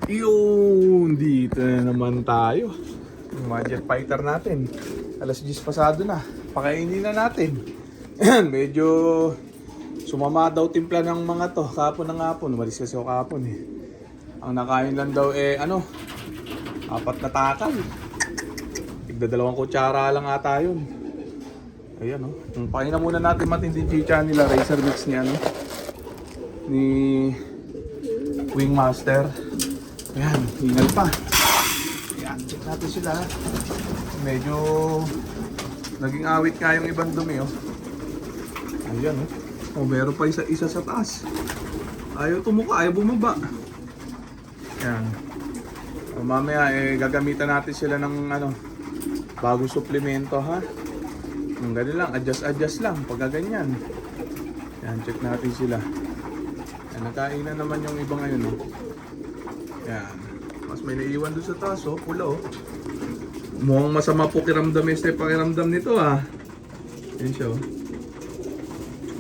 Yun, dito na naman tayo. Yung mga jet fighter natin. Alas 10 pasado na. Pakainin na natin. Medyo sumama daw timpla ng mga to. Kapon ng hapon. Umalis kasi ako kapon eh. Ang nakain lang daw apat na takal. Tigda 2 kutsara lang ata yun. Ayan oh. Pakainin muna natin matinding chicha nila. Racer mix ni Wingmaster. Ayan, hingal pa. Ayan, check natin sila. Medyo naging awit nga yung ibang dumi oh. Ayan oh. Oh, meron pa isa sa taas. Ayaw tumuka, ayaw bumaba. Ayan. O, mamaya gagamitan natin sila ng bagong suplemento ha. Ganun lang, adjust lang pagka ganyan. Ayan, check natin sila. Ayan, nakain na naman yung iba ngayon oh. Yan. Mas may naiwan doon sa taas, oh. Pula, oh. Mukhang masama po pakiramdam nito, ah. Yan siya, oh.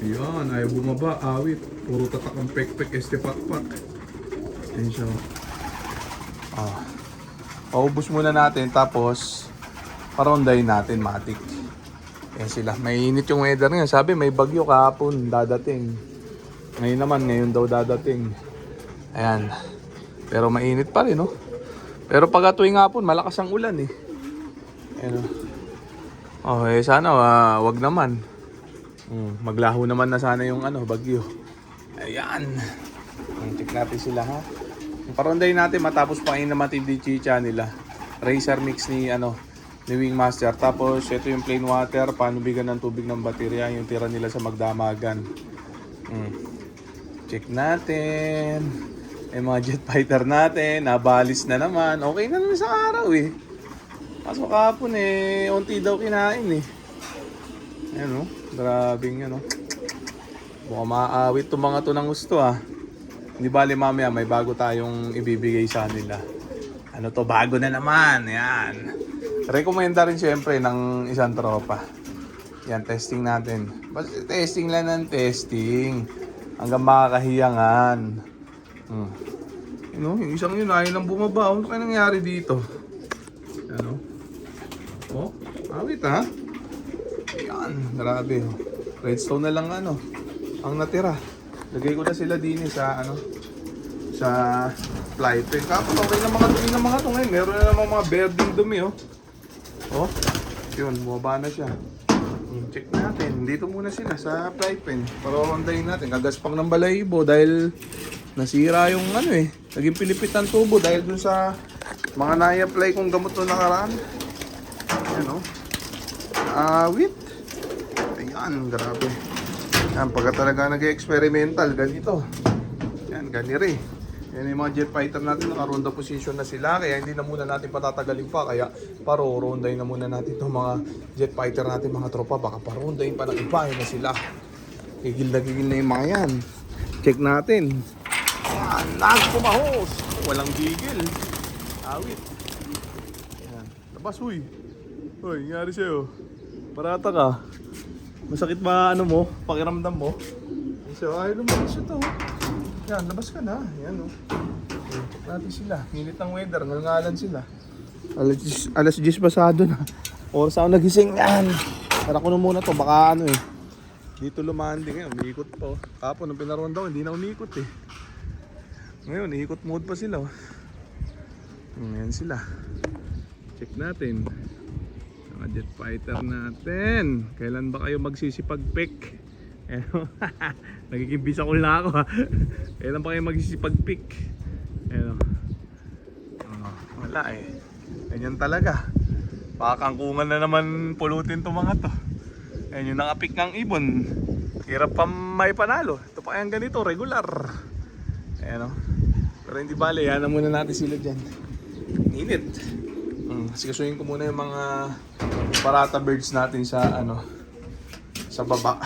Yan, ayaw bumaba, awit. Puro tatak ang pek-pek, pakpak. Yan siya, oh. Ah. Paubos muna natin, tapos parondayin natin, matik. Yan sila. Mainit yung weather ngayon. Sabi, may bagyo kahapon, dadating. Ngayon daw dadating. Ayan. Pero mainit pa rin, no? Pero pag tuwing hapon, malakas ang ulan, eh. Ayan, oh, sana, wag naman. Maglaho naman na sana yung bagyo. Ayan. Check natin sila, ha? Parondayin natin, matapos pakain na matindi chicha nila. Racer mix ni Wingmaster. Tapos, ito yung plain water, panubigan ng tubig ng baterya, yung tira nila sa magdamagan. Check natin. Yung mga jet fighter natin, nabalis na naman. Okay na naman sa araw eh. Kaso kahapon unti daw kinain eh. Ayan o, grabing yan o. Baka maaawit itong mga to ng gusto ah. Hindi bali mamaya, may bago tayong ibibigay sa nila. Ano to, bago na naman. Yan. Rekomenda rin siyempre ng isang tropa. Yan, testing natin. Basta testing lang ng testing. Hanggang makakahiyangan. Yung isang yun, ayaw lang bumaba. Ano kaya nangyari dito? Ano? Oh, awit ha? Ayan, grabe. Redstone na lang ang natira. Lagay ko na sila din sa sa fly pen. Kapag okay na mga dumi ng mga to ngayon. Meron na namang mga bearding dumi oh. Oh, yun, bumaba na siya. Check natin. Dito muna sila sa fly pen. Para rondayin natin. Kagaspang ng balahibo dahil nasira yung naging pilipit ang tubo dahil dun sa mga na-apply kong gamot na nakaraan. Ayan o. Awit. Ayan, grabe. Ayan, pagka talaga nag-experimental, ganito. Ayan, ganire. Yan yung mga jet fighter natin, naka-ronda position na sila. Kaya hindi na muna natin patatagalin pa. Kaya rondayin na muna natin itong mga jet fighter natin, mga tropa. Baka parondayin pa ng iba, na sila. Gigil na yung mga yan. Check natin. Ayan, nagpumahos. Walang gigil. Awit. Ayan. Labas, huy. Hoy, nangyari sa'yo. Barata ka. Masakit ba pakiramdam mo? So, ay lumabas ito. Yan, labas ka na. Yan check natin sila. Minit ng weather, ngalngalan sila. Alas 10 pasado na. Oras ako nagising. Yan. Tara ko na muna to, baka dito lumanding ngayon, umiikot pa oh. Kapon nung pinaroon daw, hindi na umiikot eh. Ngayon, iikot mode pa sila oh. Ayan sila. Check natin. Mga jet fighter natin. Kailan ba kayo magsisipag-pick? Nagiging bisa ko na ako ha. Kailan ba kayo magsisipag-pick? Wala eh. Ganyan talaga. Pakakangkungan na naman pulutin to mga to. Ayan yung nakapik ng ibon. Hirap pa may panalo. Ito pa kayang ganito, regular. Ayan o. Pero hindi bale, yan na muna natin sila dyan. Init. Sikasuhin ko muna yung mga parata birds natin sa sa baba.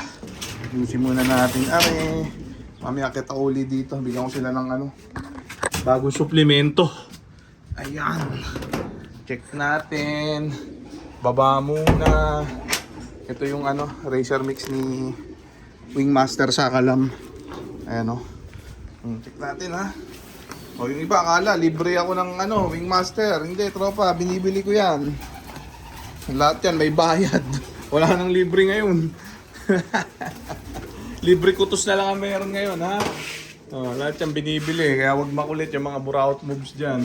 Ayusin muna natin. Mamaya kita uli dito. Bigyan ko sila ng bagong suplemento. Ayan. Check natin. Baba muna. Ito yung racer mix ni Wingmaster sa kalam. Ayan o. Check natin ha. O yung iba akala, libre ako ng ano, Wingmaster. Hindi, tropa, binibili ko yan. Lahat yan, may bayad. Wala nang libre ngayon. Libre kutos na lang ang meron ngayon, ha? O, lahat yan binibili, kaya wag makulit yung mga buraot moves dyan.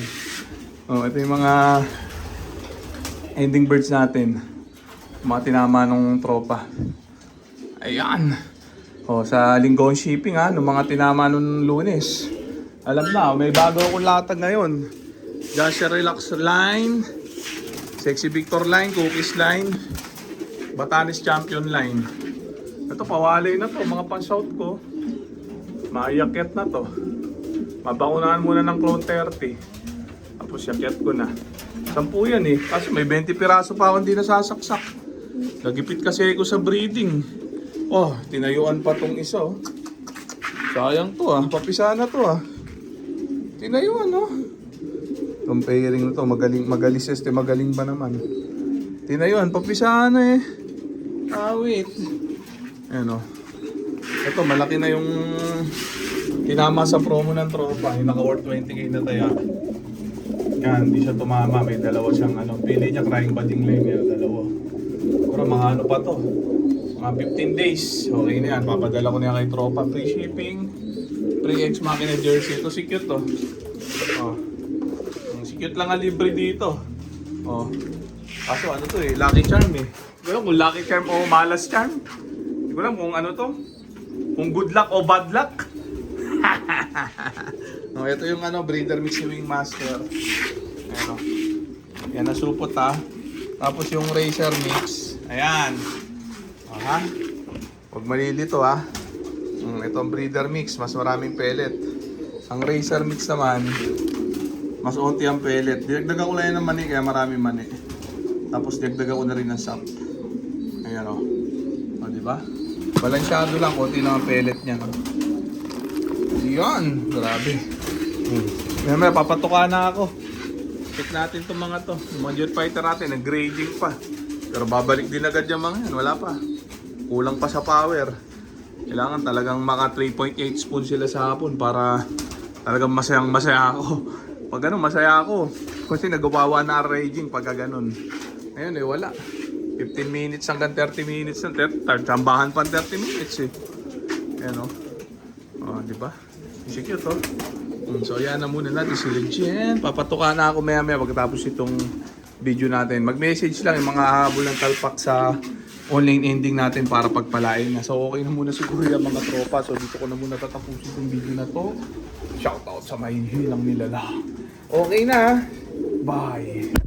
O, ito yung mga ending birds natin. Mga tinama nung tropa. Ayan. O, sa linggo shipping, ha? Nung mga tinama nung Lunes. Alam na, may bago akong latag ngayon. Joshua Relax line, Sexy Victor line, Cookies line, Batanes Champion line. Ito, pawalay na to, mga pan-shout ko. Maiyakyat na to. Mabakunahan muna ng Clone 30. Tapos yakyat ko na. 10 yan eh, kasi may 20 piraso pa ako hindi nasasaksak. Nagipit kasi ako sa breeding. Oh, tinayuan pa tong isa oh. Sayang to ah, papisa na to ah. Tinayuan, no? Itong pairing na to, magalis este, magaling ba naman? Tinayuan, papisaan na eh. Ah, wait. Ayan o. Ito, malaki na yung tinama sa promo ng tropa. Yung naka-worth 20k na tayo. Yan, hindi siya tumama. May dalawa siyang ano. Pili niya, crying budding lane. May dalawa. Pero mga ano pa to. Mga 15 days. Okay na yan. Papadala ko na yan kay tropa. Free shipping. Free Ex Machina jersey. Ito si cute to. Oh. Si cute lang ang libre dito. Oh. Kaso ano to eh, Lucky Charm eh. Hindi ko alam kung Lucky Charm o Malas Charm. Hindi ko alam kung ano to. Kung good luck o bad luck. Oh, ito yung ano, breeder mix ni Wingmaster. Ayan o. Yan na supot ha. Tapos yung Racer mix. Ayan. Oh, ha? Huwag malilito ha. Ito ang breeder mix, mas maraming pellet. Ang Racer mix naman, mas onti ang pellet. Dinagdagan ko lang yan ng mani, kaya maraming mani. Tapos dinagdagan ko na rin ng sap. Ayan o. O, diba? Balansyado lang, konti lang ang pellet niya. No? Yan, grabe. May papatuka na ako. Check natin itong mga to. Yung mga jet fighter natin, nag-grading pa. Pero babalik din agad yung mga yan, wala pa. Kulang pa sa power. Kailangan talagang maka 3.8 spoon sila sa hapon para talagang masayang masaya ako. Pag ganun, masaya ako. Kasi nagawawa na raging pag ganun. Ngayon eh, wala. 15 minutes hanggang 30 minutes ng tambahan pa 30 minutes eh. Ayan o. Oh, di ba? Sige to. So ayan na muna natin si Legend. Papatuka na ako maya maya pagkatapos itong video natin. Mag-message lang yung mga habol ng talpak sa online ending natin para pagpalain na. So okay na muna siguro yung mga tropa. So dito ko na muna tatapusin itong video na to. Shoutout sa may hilang nilala. Okay na. Bye.